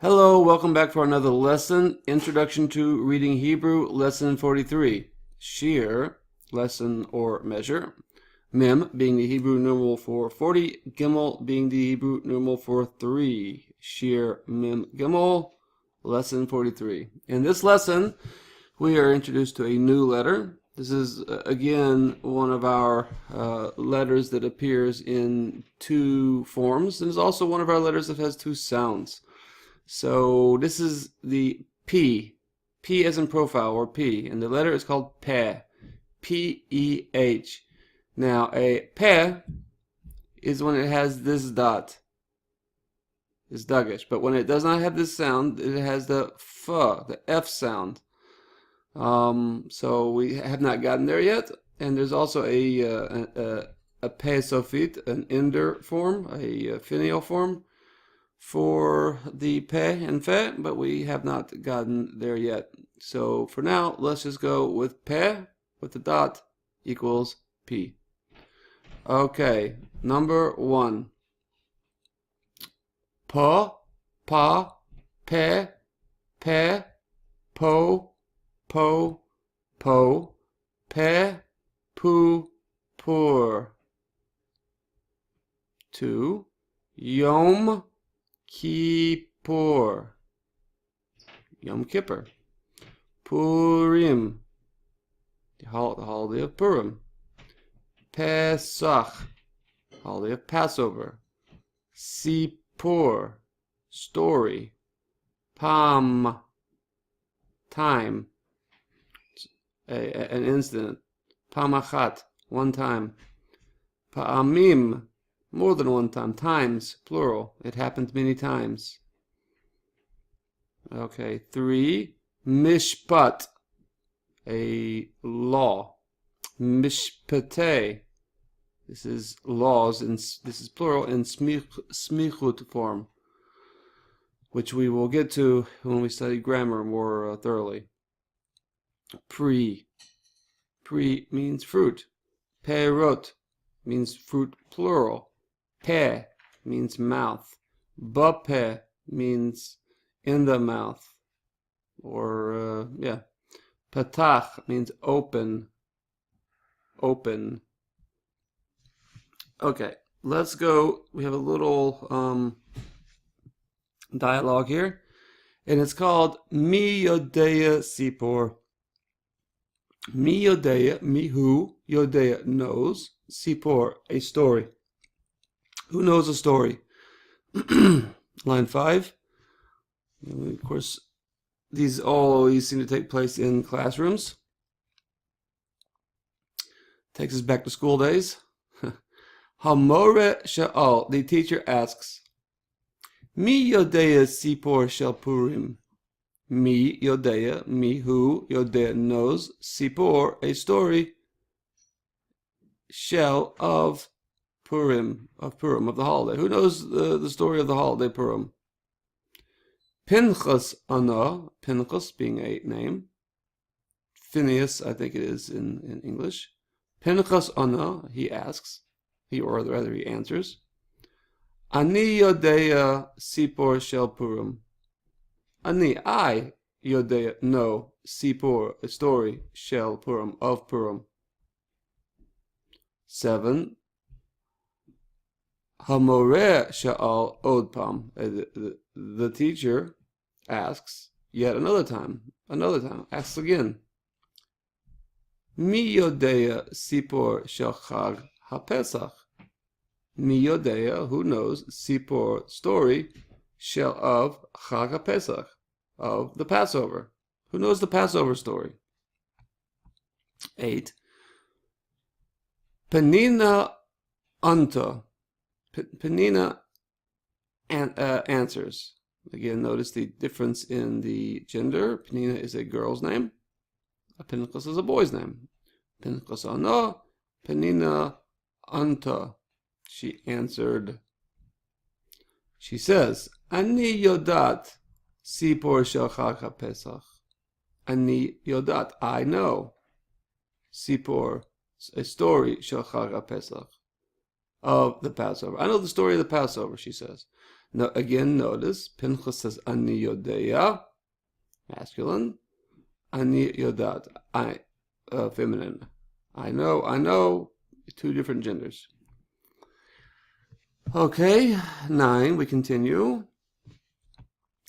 Hello, welcome back for another lesson. Introduction to Reading Hebrew, Lesson 43. Shir, lesson or measure. Mem being the Hebrew numeral for 40. Gimel being the Hebrew numeral for 3. Shir, Mem, Gimel, lesson 43. In this lesson, we are introduced to a new letter. This is, again, one of our letters that appears in two forms, and is also one of our letters that has two sounds. So this is the P. P as in profile, or P. And the letter is called Peh. P-E-H. Now, a Peh is when it has this dot. It's Dagesh. But when it does not have this sound, it has the F, the F sound. So we have not gotten there yet. And there's also a Peh Sofit, an Inder form, a finial form for the Peh and Fe, but we have not gotten there yet. So for now, let's just go with Peh with the dot equals P. Okay, number 1. Po, pa, pe, pe, po, po, po, pe, pu, pur. 2. Yom Kippur, Yom Kippur. Purim, the holiday of Purim. Pesach, holiday of Passover. Sipur, story. Pam, time, an incident. Pamachat, one time. Pa'amim, more than one time. Times, plural. It happened many times. Okay, 3. Mishpat, a law. Mishpateh, this is laws, and this is plural in smichut form, which we will get to when we study grammar more thoroughly. Pri means fruit. Perot means fruit, plural. Peh means mouth. Bapeh means in the mouth. Or, Patach means open. Open. Okay, let's go. We have a little dialogue here. And it's called Mi Yodea Sipor. Mi Yodea, mi who, Yodea knows, Sipor, a story. Who knows a story? Line 5. Of course, these always seem to take place in classrooms. Takes us back to school days. Hamore Sha'al, the teacher asks, Mi Yodea Sipor Shel Purim. Mi Yodea, mi who, Yodea knows, Sipor, a story, Shel of Purim, of the holiday. Who knows the story of the holiday Purim? Pinchas Ana, Pinchas being a name. Phineas, I think it is in English. Pinchas Ana, he asks, he answers. Ani Yodea Sipor Shel Purim. Ani, I, Yodea, know, Sipor, a story, Shel Purim, of Purim. 7. Hamoreh Sha'al Odpam. The teacher asks yet another time, asks again. Mi Yodea Sipor Shel Chag HaPesach. Mi Yodea, who knows, Sipor, story, Shel of Chag HaPesach, of the Passover. Who knows the Passover story? 8. Penina Anta. Penina answers. Again, notice the difference in the gender. Penina is a girl's name. Pinchas is a boy's name. Pinchas Ana, Penina Anta. She answered. She says, Ani Yodat Sipor Shel Chag HaPesach. Ani Yodat, I know. Sipor, a story, Shel Chag HaPesach, of the Passover. I know the story of the Passover, she says. Now, again, notice, Pinchas says, Ani yodeya, masculine. Ani yodat, feminine. I know, two different genders. Okay, 9, we continue.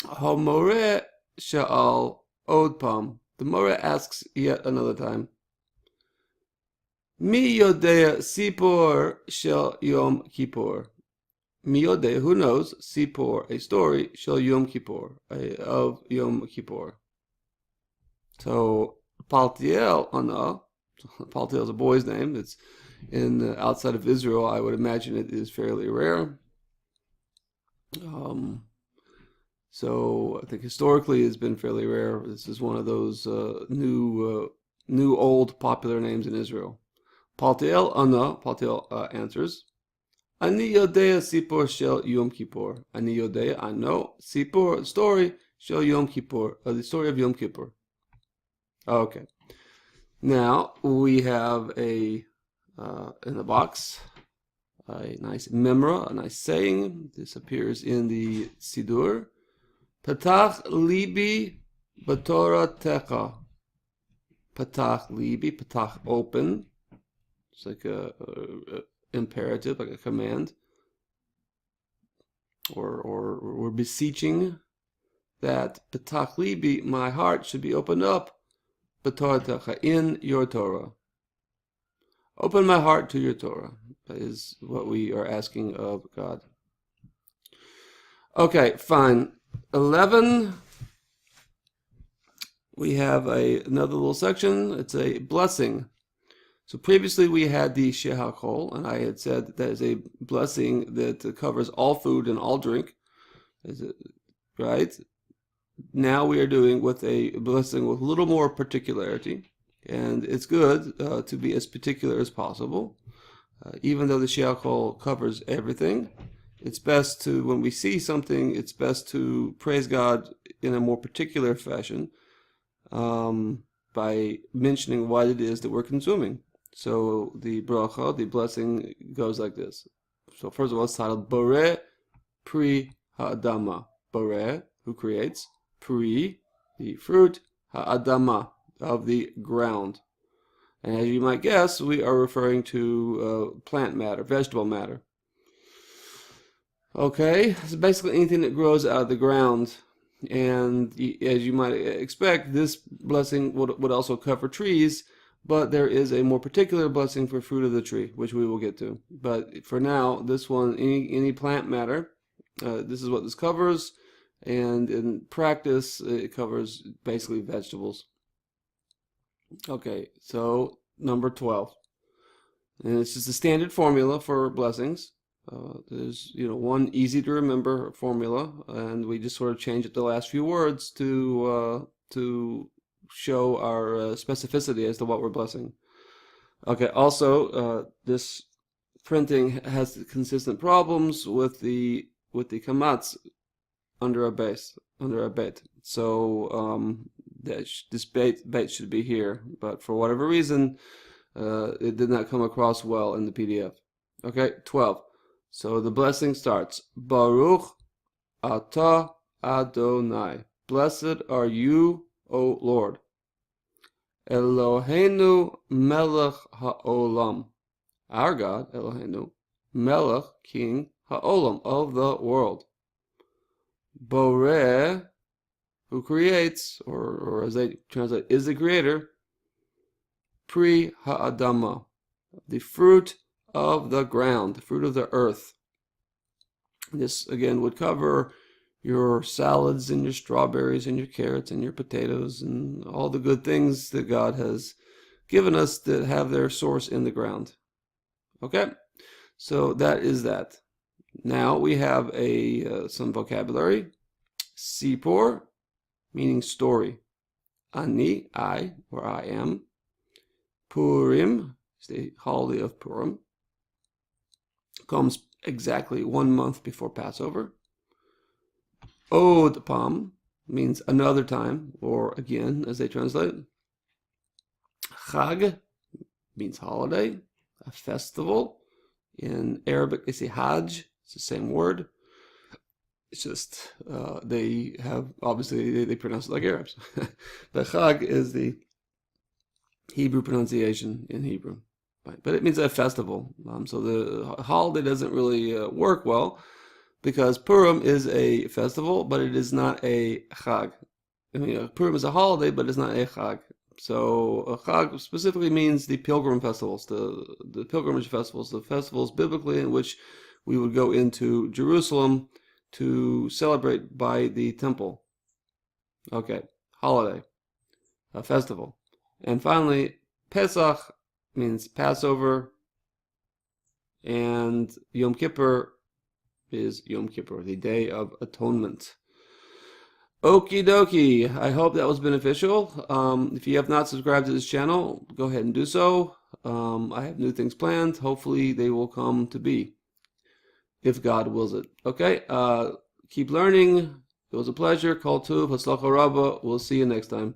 Homore sha'al odpam. The Moreh asks yet another time. Mi yodea sipor shel Yom Kippur. Mi yodea, who knows, sipor, a story, shel Yom Kippur, of Yom Kippur. So, Paltiel, Paltiel is a boy's name. It's outside of Israel. I would imagine it is fairly rare. So I think historically it's been fairly rare. This is one of those new old popular names in Israel. Paltiel answers, Ani yodea sipor shel Yom Kippur. Ani yodea, I know, sipor, story, shel Yom Kippur, the story of Yom Kippur. Okay. Now we have in the box, a nice memra, a nice saying. This appears in the Sidur. Patach libi b'Torah techa. Patach libi, patach open. It's like a imperative, like a command. Or we're beseeching that patach libi, my heart should be opened up, b'Torah techa, in your Torah. Open my heart to your Torah. That is what we are asking of God. Okay, fine. 11, we have another little section. It's a blessing. So previously we had the shehakol, and I had said that is a blessing that covers all food and all drink. Is it right? Now we are doing with a blessing with a little more particularity, and it's good to be as particular as possible. Even though the shehakol covers everything, it's best to, when we see something, it's best to praise God in a more particular fashion by mentioning what it is that we're consuming. So the bracha, the blessing, goes like this. So first of all, it's titled Boreh Pri Ha'adama. Boreh, who creates, Pri, the fruit, Ha'adama, of the ground. And as you might guess, we are referring to plant matter, vegetable matter. Okay, so basically anything that grows out of the ground. And as you might expect, this blessing would also cover trees, but there is a more particular blessing for fruit of the tree, which we will get to. But for now, this one, any plant matter, this is what this covers. And in practice, it covers basically vegetables. Okay, so number 12. And it's just a standard formula for blessings. There's one easy to remember formula, and we just sort of change it the last few words to show our specificity as to what we're blessing. Okay. Also, this printing has consistent problems with the kamatz under a bet. So this bait should be here, but for whatever reason, it did not come across well in the PDF. Okay, 12. So the blessing starts, Baruch atah Adonai. Blessed are you, O Lord. Eloheinu melech ha'olam. Our God, Eloheinu, melech, king, ha'olam, of the world. Boreh, who creates, or as they translate, is the creator. Pri ha'adama, the fruit of the ground, the fruit of the earth. This again would cover your salads and your strawberries and your carrots and your potatoes and all the good things that God has given us that have their source in the ground. Okay, so that is that. Now we have some vocabulary. Sipor, meaning story. Ani, I, or I am. Purim, is the holiday of Purim. Comes exactly 1 month before Passover. Od Pam means another time, or again, as they translate. Chag means holiday, a festival. In Arabic, they say Hajj. It's the same word. It's just they have, obviously, they pronounce it like Arabs. But Chag is the Hebrew pronunciation in Hebrew. Right. But it means a festival. So the holiday doesn't really work well because Purim is a festival, but it is not a Chag. I mean, Purim is a holiday, but it's not a Chag. So a Chag specifically means the pilgrim festivals, the pilgrimage festivals, the festivals biblically in which we would go into Jerusalem to celebrate by the temple. Okay, holiday, a festival. And finally, Pesach means Passover, and Yom Kippur is Yom Kippur, the Day of Atonement. Okie dokie. I hope that was beneficial. If you have not subscribed to this channel, go ahead and do so. I have new things planned. Hopefully they will come to be, if God wills it. Okay, keep learning. It was a pleasure. Kol Tuv, Hatzlacha Rabba. We'll see you next time.